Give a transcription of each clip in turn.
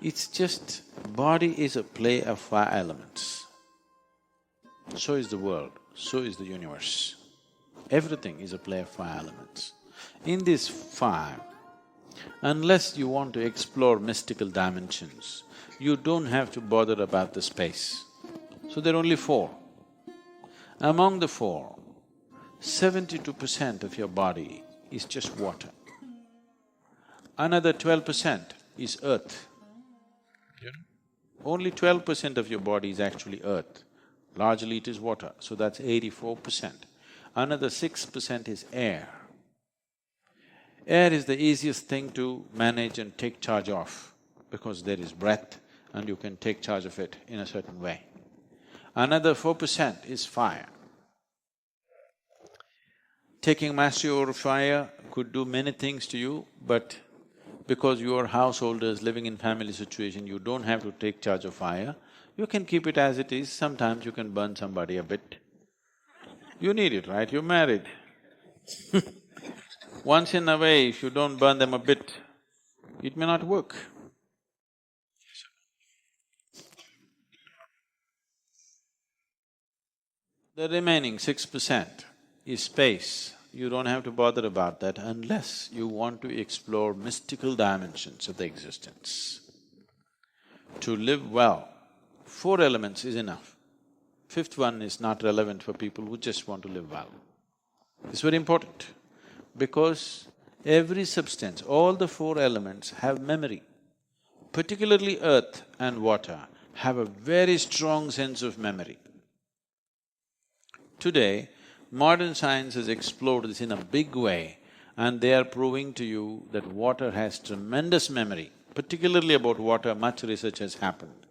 It's just, body is a play of five elements. So is the world, so is the universe. Everything is a play of five elements. In these five, unless you want to explore mystical dimensions, you don't have to bother about the space. So there are only four. Among the four, 72% of your body is just water. Another 12% is earth. Only 12% of your body is actually earth. Largely it is water, so that's 84%. Another 6% is air. Air is the easiest thing to manage and take charge of because there is breath and you can take charge of it in a certain way. Another 4% is fire. Taking mastery over fire could do many things to you, but because you are householders living in family situation, you don't have to take charge of fire. You can keep it as it is, sometimes you can burn somebody a bit. You need it, right? You're married. Once in a way, if you don't burn them a bit, it may not work. The remaining 6% is space. You don't have to bother about that unless you want to explore mystical dimensions of the existence. To live well, four elements is enough. Fifth one is not relevant for people who just want to live well. It's very important because every substance, all the four elements have memory. Particularly earth and water have a very strong sense of memory. Today, modern science has explored this in a big way and they are proving to you that water has tremendous memory. Particularly about water, much research has happened.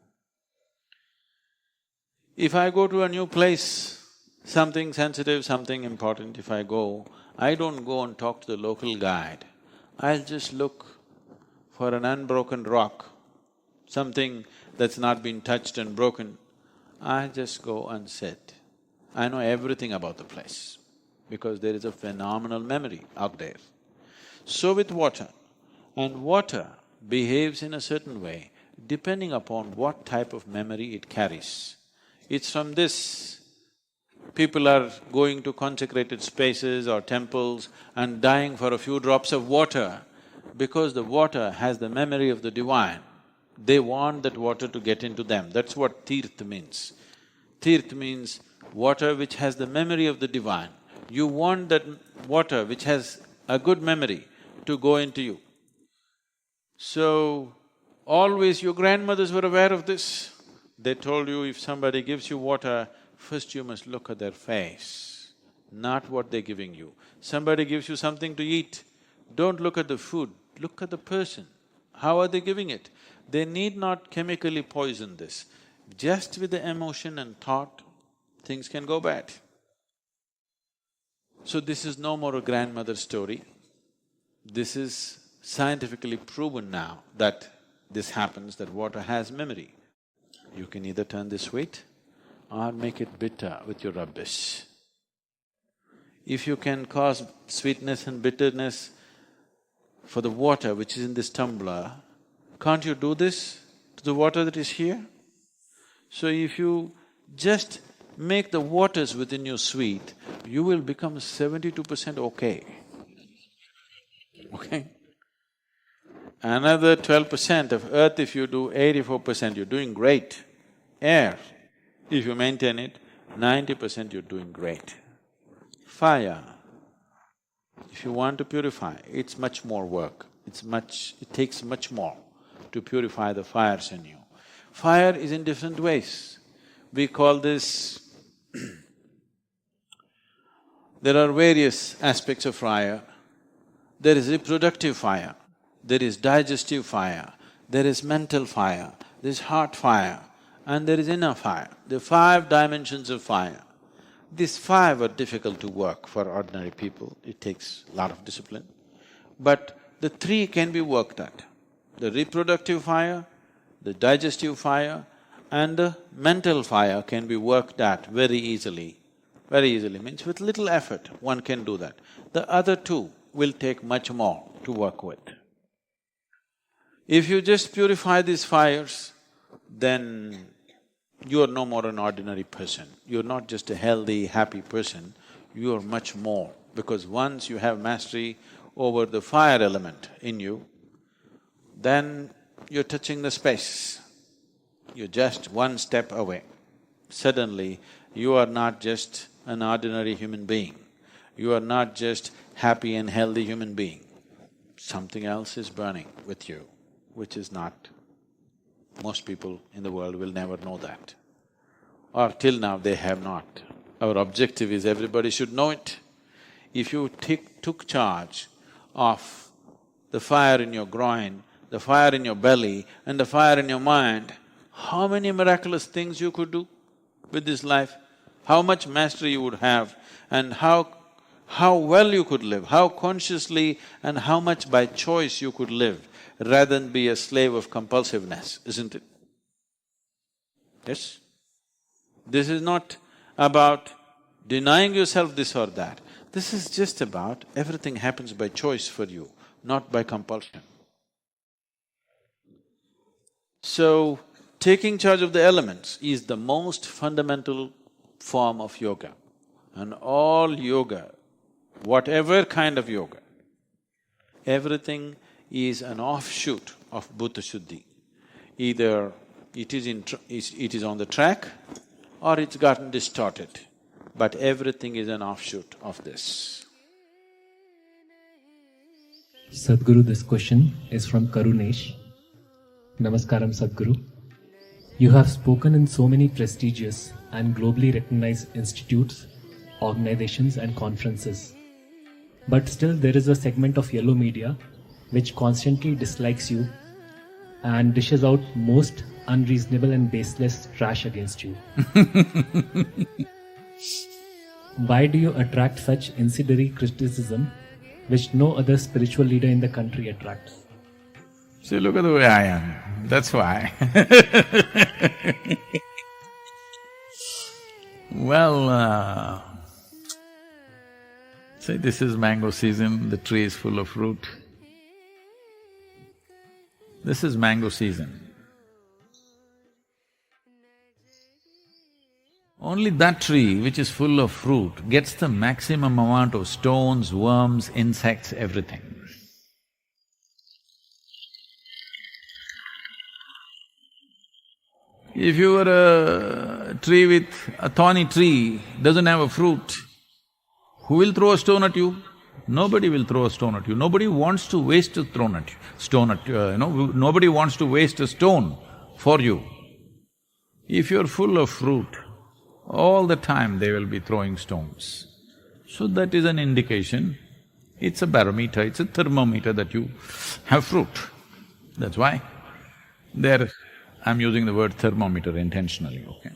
If I go to a new place, something sensitive, something important, if I go, I don't go and talk to the local guide. I'll just look for an unbroken rock, something that's not been touched and broken. I just go and sit. I know everything about the place because there is a phenomenal memory out there. So with water, and water behaves in a certain way depending upon what type of memory it carries. It's from this, people are going to consecrated spaces or temples and dying for a few drops of water because the water has the memory of the divine. They want that water to get into them, that's what tirth means. Tirth means water which has the memory of the divine. You want that water which has a good memory to go into you. So, always your grandmothers were aware of this. They told you if somebody gives you water, first you must look at their face, not what they're giving you. Somebody gives you something to eat, don't look at the food, look at the person. How are they giving it? They need not chemically poison this. Just with the emotion and thought, things can go bad. So this is no more a grandmother story. This is scientifically proven now that this happens, that water has memory. You can either turn this sweet or make it bitter with your rubbish. If you can cause sweetness and bitterness for the water which is in this tumbler, can't you do this to the water that is here? So if you just make the waters within you sweet, you will become 72% okay. Okay? Another 12% of earth if you do, 84% you're doing great. Air, if you maintain it, 90% you're doing great. Fire, if you want to purify, it's much more work, it takes much more to purify the fires in you. Fire is in different ways. We call this there are various aspects of fire. There is reproductive fire, there is digestive fire, there is mental fire, there is heart fire, and there is inner fire. There are five dimensions of fire. These five are difficult to work for ordinary people, it takes a lot of discipline. But the three can be worked at. The reproductive fire, the digestive fire, and the mental fire can be worked at very easily. Very easily means with little effort one can do that. The other two will take much more to work with. If you just purify these fires, then you are no more an ordinary person. You're not just a healthy, happy person, you are much more. Because once you have mastery over the fire element in you, then you're touching the space. You're just one step away. Suddenly, you are not just an ordinary human being. You are not just happy and healthy human being. Something else is burning with you, which is not. Most people in the world will never know that. Or till now they have not. Our objective is everybody should know it. If you took charge of the fire in your groin, the fire in your belly and the fire in your mind, how many miraculous things you could do with this life? How much mastery you would have and how well you could live, how consciously and how much by choice you could live rather than be a slave of compulsiveness, isn't it? Yes? This is not about denying yourself this or that. This is just about everything happens by choice for you, not by compulsion. So, taking charge of the elements is the most fundamental form of yoga. And all yoga, whatever kind of yoga, everything is an offshoot of Bhuta Shuddhi. Either it is on the track or it's gotten distorted, but everything is an offshoot of this. Sadhguru, this question is from Karunesh. Namaskaram, Sadhguru. You have spoken in so many prestigious and globally recognized institutes, organizations and conferences. But still there is a segment of yellow media which constantly dislikes you and dishes out most unreasonable and baseless trash against you. Why do you attract such incendiary criticism which no other spiritual leader in the country attracts? See, look at the way I am, that's why. Well, see, this is mango season, the tree is full of fruit. This is mango season. Only that tree which is full of fruit gets the maximum amount of stones, worms, insects, everything. If you were a tree with a thorny tree, doesn't have a fruit, who will throw a stone at you? Nobody will throw a stone at you. Nobody wants to waste a nobody wants to waste a stone for you. If you're full of fruit, all the time they will be throwing stones. So that is an indication, it's a barometer, it's a thermometer that you have fruit. That's why I'm using the word thermometer intentionally, okay?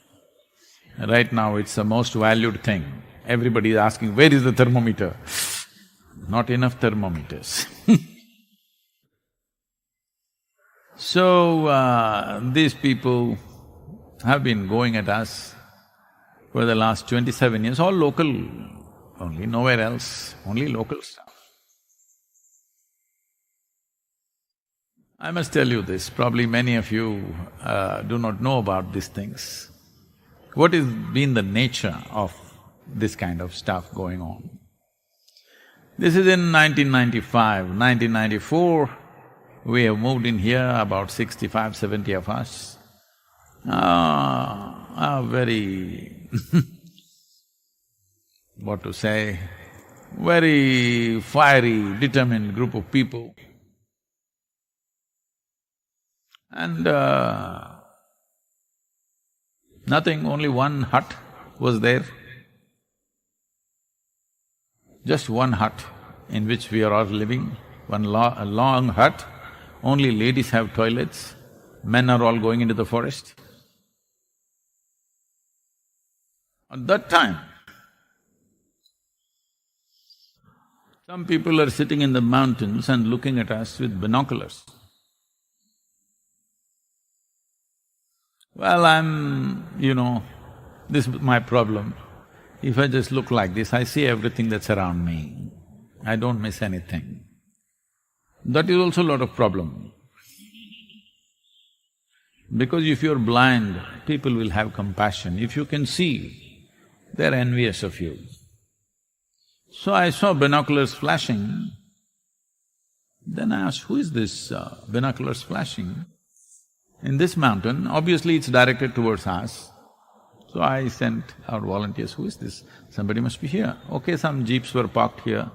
Right now it's the most valued thing. Everybody is asking, where is the thermometer? Not enough thermometers. So, these people have been going at us for the last 27 years, all local only, nowhere else, only local stuff. I must tell you this, probably many of you do not know about these things. What has been the nature of this kind of stuff going on? This is in 1995, 1994, we have moved in here, about 65, 70 of us. Very what to say, very fiery, determined group of people. And nothing, only one hut was there. Just one hut in which we are all living, a long hut, only ladies have toilets, men are all going into the forest. At that time, some people are sitting in the mountains and looking at us with binoculars. Well, this is my problem. If I just look like this, I see everything that's around me. I don't miss anything. That is also a lot of problem. Because if you're blind, people will have compassion. If you can see, they're envious of you. So I saw binoculars flashing. Then I asked, who is this binoculars flashing? In this mountain, obviously it's directed towards us. So I sent our volunteers, who is this? Somebody must be here. Okay, some jeeps were parked here,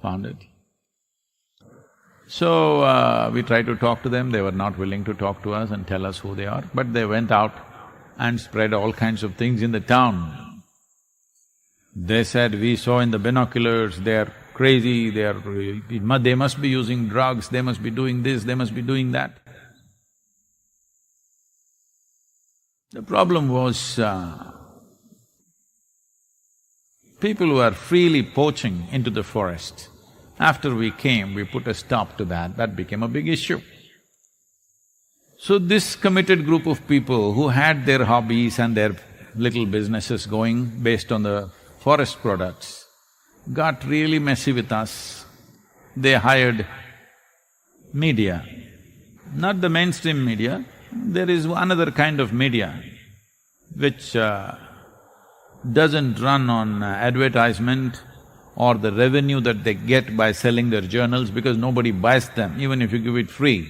found it. So we tried to talk to them, they were not willing to talk to us and tell us who they are, but they went out and spread all kinds of things in the town. They said, we saw in the binoculars, they're crazy, they must be using drugs, they must be doing this, they must be doing that. The problem was, people who are freely poaching into the forest. After we came, we put a stop to that, that became a big issue. So this committed group of people who had their hobbies and their little businesses going based on the forest products got really messy with us. They hired media, not the mainstream media, there is another kind of media which doesn't run on advertisement or the revenue that they get by selling their journals because nobody buys them, even if you give it free.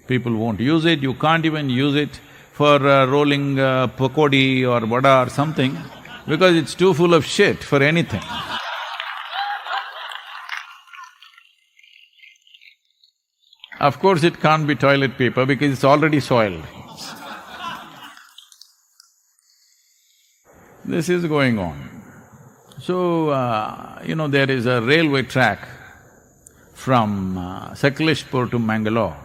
People won't use it, you can't even use it for rolling pakodi or vada or something because it's too full of shit for anything. Of course, it can't be toilet paper because it's already soiled. This is going on. So, there is a railway track from Sakleshpur to Mangalore,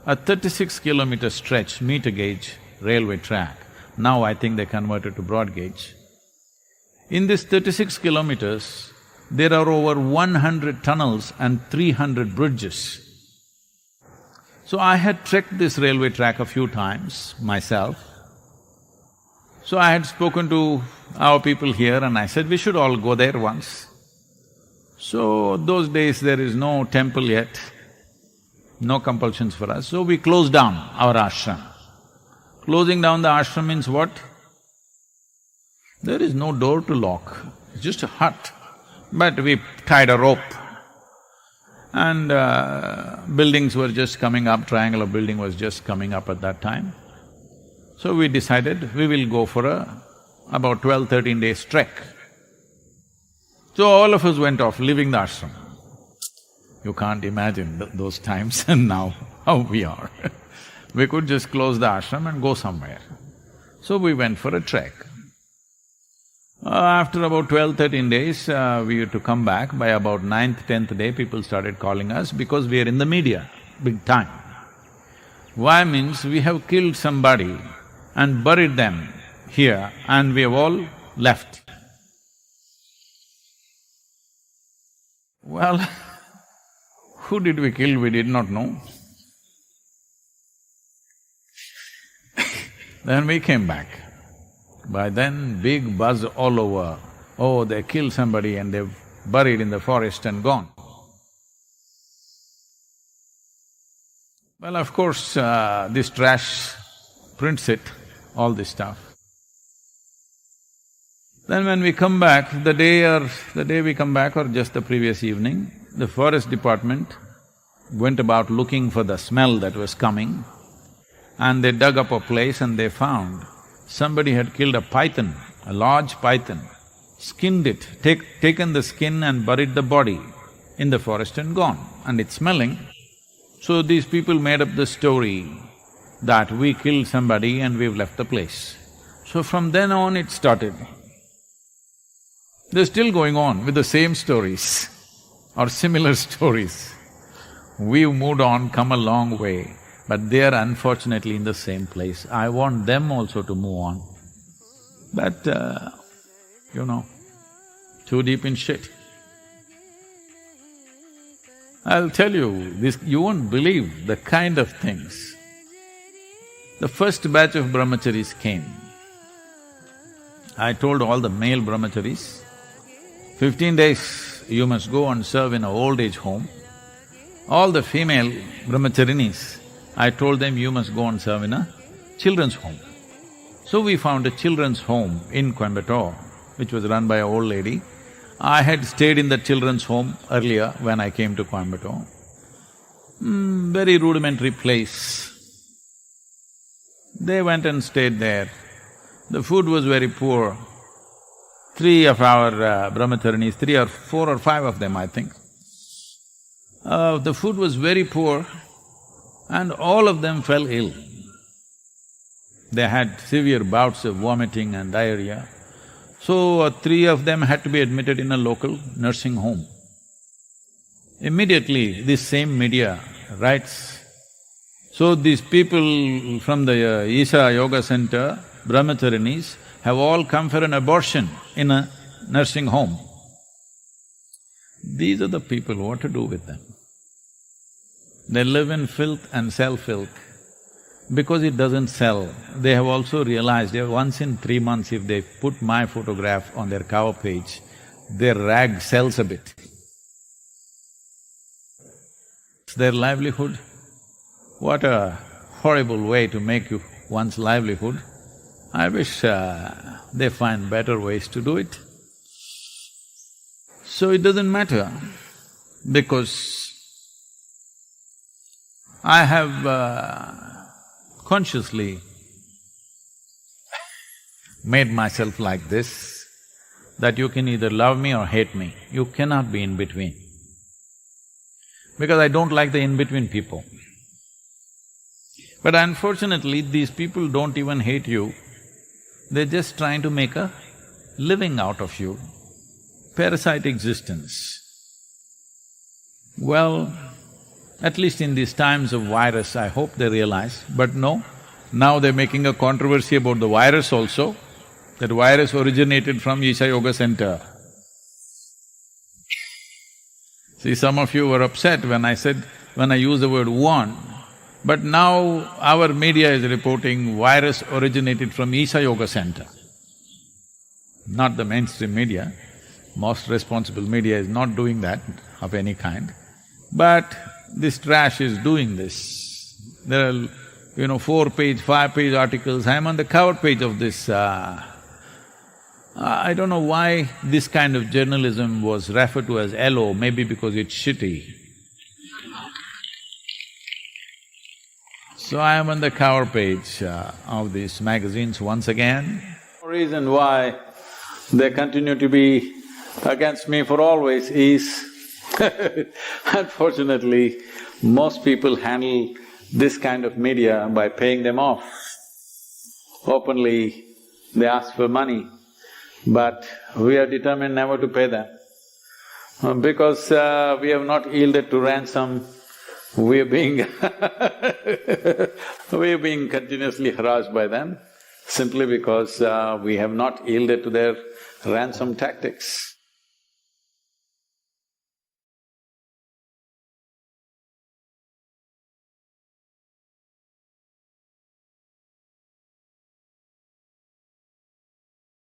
a 36-kilometer stretch, meter gauge railway track. Now I think they converted to broad gauge. In this 36 kilometers, there are over 100 tunnels and 300 bridges. So I had trekked this railway track a few times myself. So I had spoken to our people here and I said, we should all go there once. So those days there is no temple yet, no compulsions for us, so we closed down our ashram. Closing down the ashram means what? There is no door to lock, it's just a hut. But we tied a rope and buildings were just coming up, triangular building was just coming up at that time. So we decided we will go for about 12-13 days trek. So all of us went off, leaving the ashram. You can't imagine those times and now how we are. We could just close the ashram and go somewhere. So we went for a trek. After about 12-13 days, we had to come back. By about 9th-10th day, people started calling us because we are in the media, big time. Why means we have killed somebody and buried them here and we have all left. Well, who did we kill, we did not know. Then we came back. By then, big buzz all over, oh, they killed somebody and they've buried in the forest and gone. Well, of course, this trash prints it, all this stuff. Then when we come back, the day we come back or just the previous evening, the forest department went about looking for the smell that was coming and they dug up a place and they found somebody had killed a python, a large python, skinned it, taken the skin and buried the body in the forest and gone, and it's smelling. So these people made up the story that we killed somebody and we've left the place. So from then on it started. They're still going on with the same stories or similar stories. We've moved on, come a long way, but they are unfortunately in the same place. I want them also to move on. But, too deep in shit. I'll tell you, you won't believe the kind of things. The first batch of brahmacharis came. I told all the male brahmacharis, 15 days you must go and serve in an old age home. All the female brahmacharinis, I told them, you must go and serve in a children's home. So we found a children's home in Coimbatore, which was run by an old lady. I had stayed in the children's home earlier when I came to Coimbatore. Very rudimentary place. They went and stayed there. The food was very poor. Three of our brahmacharinis, 3 or 4 or 5 of them, I think. The food was very poor and all of them fell ill. They had severe bouts of vomiting and diarrhea. So, 3 of them had to be admitted in a local nursing home. Immediately, this same media writes, so these people from the Isha Yoga Center, brahmacharinis, have all come for an abortion in a nursing home. These are the people, what to do with them? They live in filth and sell filth. Because it doesn't sell, they have also realized that once in 3 months if they put my photograph on their cover page, their rag sells a bit. It's their livelihood. What a horrible way to make one's livelihood. I wish they find better ways to do it. So it doesn't matter, because I have consciously made myself like this, that you can either love me or hate me, you cannot be in between. Because I don't like the in-between people. But unfortunately, these people don't even hate you, they're just trying to make a living out of you, parasite existence. Well, at least in these times of virus, I hope they realize, but no, now they're making a controversy about the virus also, that virus originated from Isha Yoga Center. See, some of you were upset when I used the word one, but now our media is reporting virus originated from Isha Yoga Center. Not the mainstream media, most responsible media is not doing that of any kind, but this trash is doing this. There are, 4-page, 5-page articles, I'm on the cover page of this. I don't know why this kind of journalism was referred to as LO, maybe because it's shitty. So I am on the cover page of these magazines once again. Reason why they continue to be against me for always is unfortunately, most people handle this kind of media by paying them off. Openly, they ask for money, but we are determined never to pay them. Because we have not yielded to ransom, we are being we are being continuously harassed by them, simply because we have not yielded to their ransom tactics.